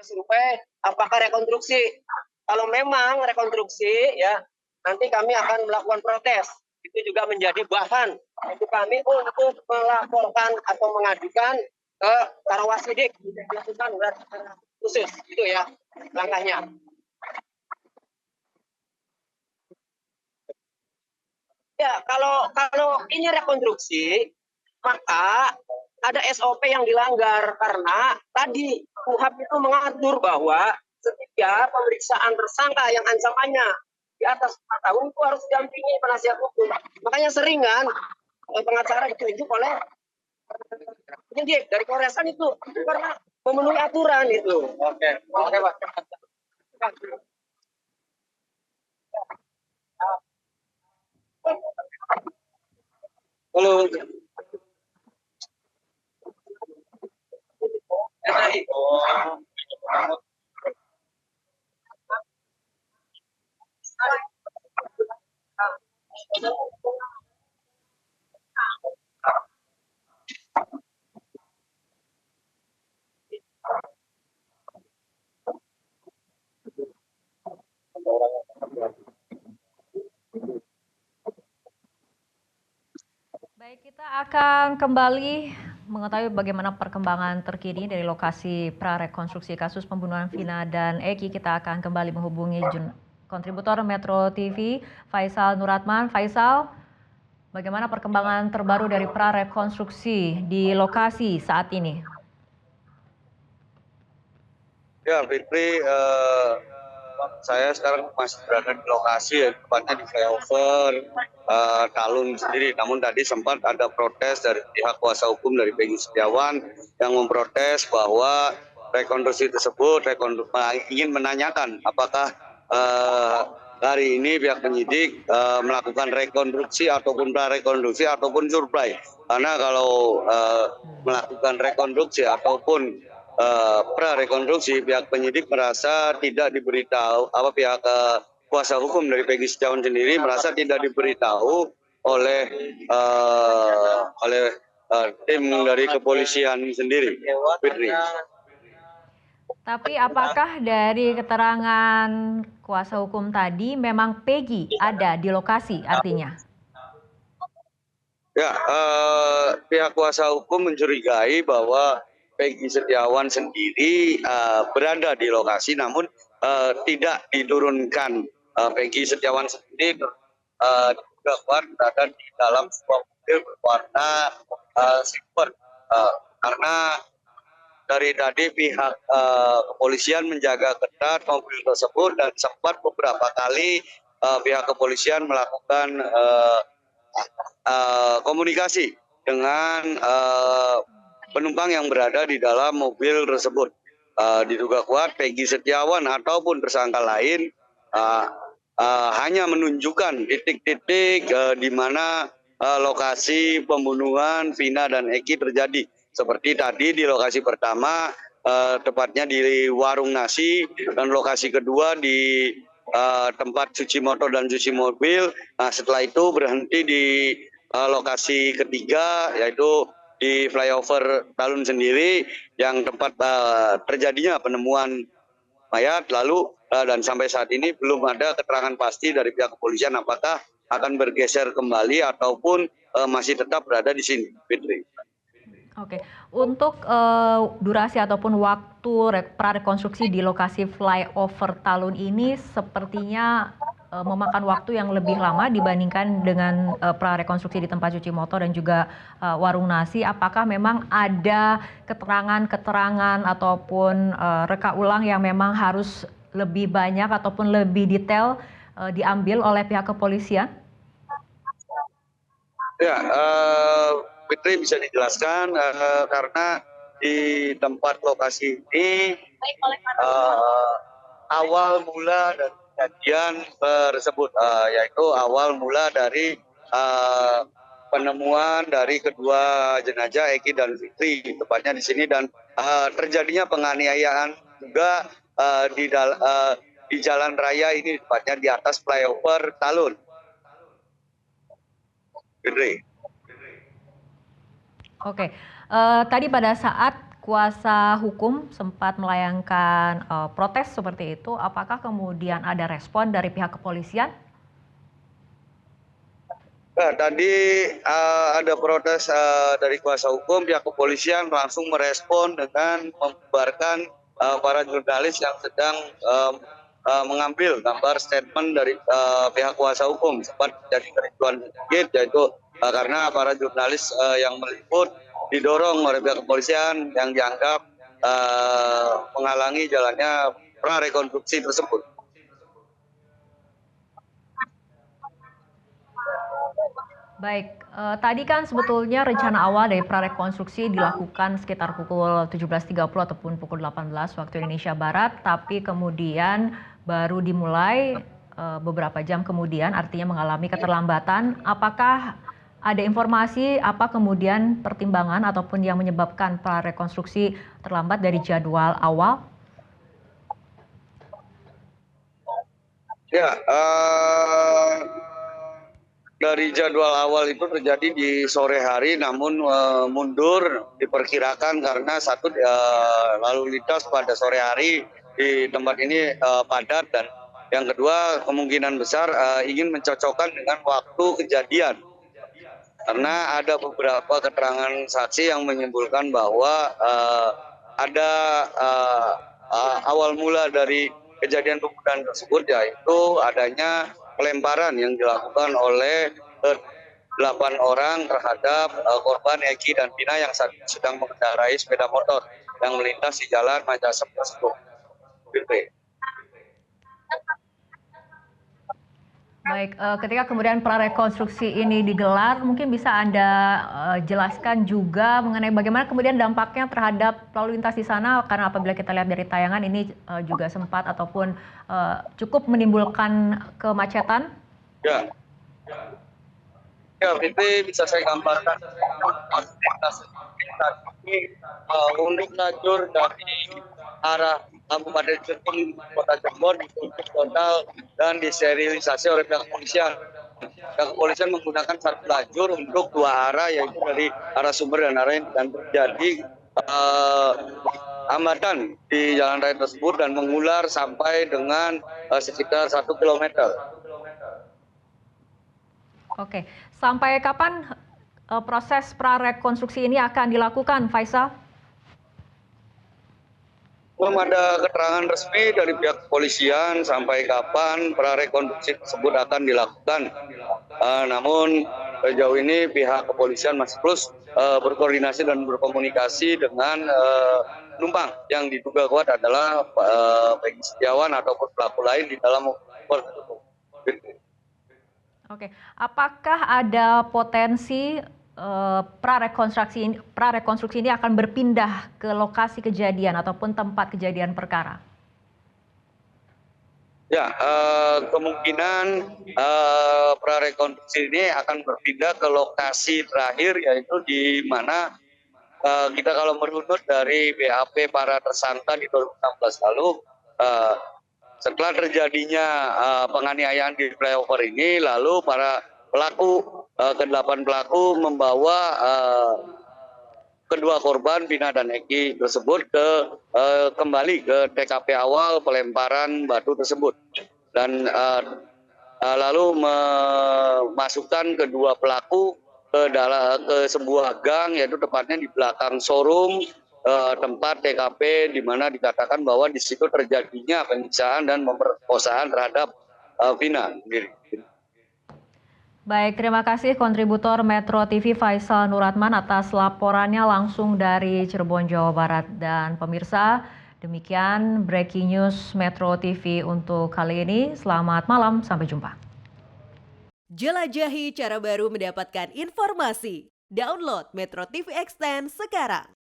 survei apakah rekonstruksi. Kalau memang rekonstruksi ya nanti kami akan melakukan protes. Itu juga menjadi bahan untuk kami untuk melaporkan atau mengajukan ke Karawasidik dilakukan khusus itu ya langkahnya. Ya, kalau ini rekonstruksi, maka ada SOP yang dilanggar karena tadi KUHP itu mengatur bahwa setiap pemeriksaan tersangka yang ancamannya di atas 4 tahun itu harus didampingi penasihat hukum. Makanya sering kan pengacara ditunjuk oleh penyidik dari Polresan itu karena memenuhi aturan itu. Oke, Pak. Halo. Baik, kita akan kembali mengetahui bagaimana perkembangan terkini dari lokasi prarekonstruksi kasus pembunuhan Vina dan Eki. Kita akan kembali menghubungi kontributor Metro TV, Faisal Nuratman. Faisal, bagaimana perkembangan terbaru dari prarekonstruksi di lokasi saat ini? Ya, Fitri, saya sekarang masih berada di lokasi, ya, tepatnya di flyover Talun sendiri. Namun tadi sempat ada protes dari pihak kuasa hukum dari Peggy Setiawan yang memprotes bahwa rekonstruksi tersebut ingin menanyakan apakah hari ini pihak penyidik melakukan rekonstruksi ataupun prarekonstruksi ataupun survei. Karena kalau melakukan rekonstruksi ataupun prarekonstruksi, pihak penyidik merasa tidak diberitahu, pihak kuasa hukum dari Peggy Setiawan sendiri merasa tidak diberitahu oleh tim dari kepolisian sendiri, Fitri. Tapi apakah dari keterangan kuasa hukum tadi memang Peggy ada di lokasi artinya? Ya, pihak kuasa hukum mencurigai bahwa Peggy Setiawan sendiri berada di lokasi, namun tidak diturunkan. Peggy Setiawan sendiri juga berada di dalam sebuah mobil berwarna silver, karena dari tadi pihak kepolisian menjaga ketat mobil tersebut dan sempat beberapa kali pihak kepolisian melakukan komunikasi dengan penumpang yang berada di dalam mobil tersebut. Diduga kuat Peggy Setiawan ataupun tersangka lain hanya menunjukkan titik-titik di mana lokasi pembunuhan Vina dan Eki terjadi. Seperti tadi di lokasi pertama, tepatnya di warung nasi, dan lokasi kedua di tempat cuci motor dan cuci mobil. Nah, setelah itu berhenti di lokasi ketiga, yaitu di flyover Talun sendiri, yang tempat terjadinya penemuan mayat. Lalu dan sampai saat ini belum ada keterangan pasti dari pihak kepolisian apakah akan bergeser kembali ataupun masih tetap berada di sini, Fitri. Oke, untuk durasi ataupun waktu prarekonstruksi di lokasi flyover Talun ini sepertinya memakan waktu yang lebih lama dibandingkan dengan prarekonstruksi di tempat cuci motor dan juga warung nasi. Apakah memang ada keterangan-keterangan ataupun reka ulang yang memang harus lebih banyak ataupun lebih detail diambil oleh pihak kepolisian? Ya, Fitri bisa dijelaskan karena di tempat lokasi ini awal mula dari kejadian tersebut, yaitu awal mula dari penemuan dari kedua jenazah Eki dan Fitri, tepatnya di sini, dan terjadinya penganiayaan juga di jalan raya ini, tepatnya di atas flyover Talun. Fitri. Oke, tadi pada saat kuasa hukum sempat melayangkan protes seperti itu. Apakah kemudian ada respon dari pihak kepolisian? Nah, tadi ada protes dari kuasa hukum, pihak kepolisian langsung merespon dengan membubarkan para jurnalis yang sedang mengambil gambar statement dari pihak kuasa hukum. Sempat jadi kericuan sedikit, yaitu karena para jurnalis yang meliput didorong oleh pihak kepolisian yang dianggap menghalangi jalannya prarekonstruksi tersebut. Baik, tadi kan sebetulnya rencana awal dari prarekonstruksi dilakukan sekitar pukul 17.30 ataupun pukul 18 waktu Indonesia Barat, tapi kemudian baru dimulai beberapa jam kemudian, artinya mengalami keterlambatan. Apakah ada informasi apa kemudian pertimbangan ataupun yang menyebabkan prarekonstruksi terlambat dari jadwal awal? Ya, dari jadwal awal itu terjadi di sore hari, namun mundur diperkirakan karena satu lalu lintas pada sore hari di tempat ini padat, dan yang kedua kemungkinan besar ingin mencocokkan dengan waktu kejadian. Karena ada beberapa keterangan saksi yang menyimpulkan bahwa ada awal mula dari kejadian pembunuhan tersebut, yaitu adanya pelemparan yang dilakukan oleh 8 orang terhadap korban Eki dan Pina yang sedang mengendarai sepeda motor yang melintas di jalan Majasem tersebut. Baik, ketika kemudian prarekonstruksi ini digelar, mungkin bisa Anda jelaskan juga mengenai bagaimana kemudian dampaknya terhadap lalu lintas di sana, karena apabila kita lihat dari tayangan ini juga sempat ataupun cukup menimbulkan kemacetan. Ya, Fitri, bisa saya gambarkan untuk lajur dari arah Kabupaten Cirebon, Kota Cirebon ditutup total dan disterilisasi oleh pihak kepolisian. Pihak kepolisian menggunakan satu lajur untuk 2 arah, yaitu dari arah sumber dan arah dan terjadi hambatan di jalan raya tersebut dan mengular sampai dengan sekitar 1 kilometer. Oke, sampai kapan proses prarekonstruksi ini akan dilakukan, Faisal? Belum ada keterangan resmi dari pihak kepolisian sampai kapan prarekonstruksi tersebut akan dilakukan. Namun sejauh ini pihak kepolisian masih terus berkoordinasi dan berkomunikasi dengan penumpang yang diduga kuat adalah Peggy Setiawan ataupun pelaku lain di dalam mobil tersebut. Oke, apakah ada potensi prarekonstruksi ini akan berpindah ke lokasi kejadian ataupun tempat kejadian perkara? Ya, kemungkinan prarekonstruksi ini akan berpindah ke lokasi terakhir, yaitu di mana kita kalau merunut dari BAP para tersangka di 2016 lalu, setelah terjadinya penganiayaan di flyover ini, lalu para pelaku, ke-8 pelaku membawa kedua korban Pina dan Eki tersebut kembali ke TKP awal pelemparan batu tersebut, dan lalu memasukkan kedua pelaku ke sebuah gang, yaitu tepatnya di belakang showroom tempat TKP, di mana dikatakan bahwa di situ terjadinya penyiksaan dan pemerkosaan terhadap Pina sendiri. Baik, terima kasih kontributor Metro TV Faisal Nuratman atas laporannya langsung dari Cirebon, Jawa Barat. Dan pemirsa, demikian breaking news Metro TV untuk kali ini. Selamat malam, sampai jumpa. Jelajahi cara baru mendapatkan informasi. Download Metro TV Extend sekarang.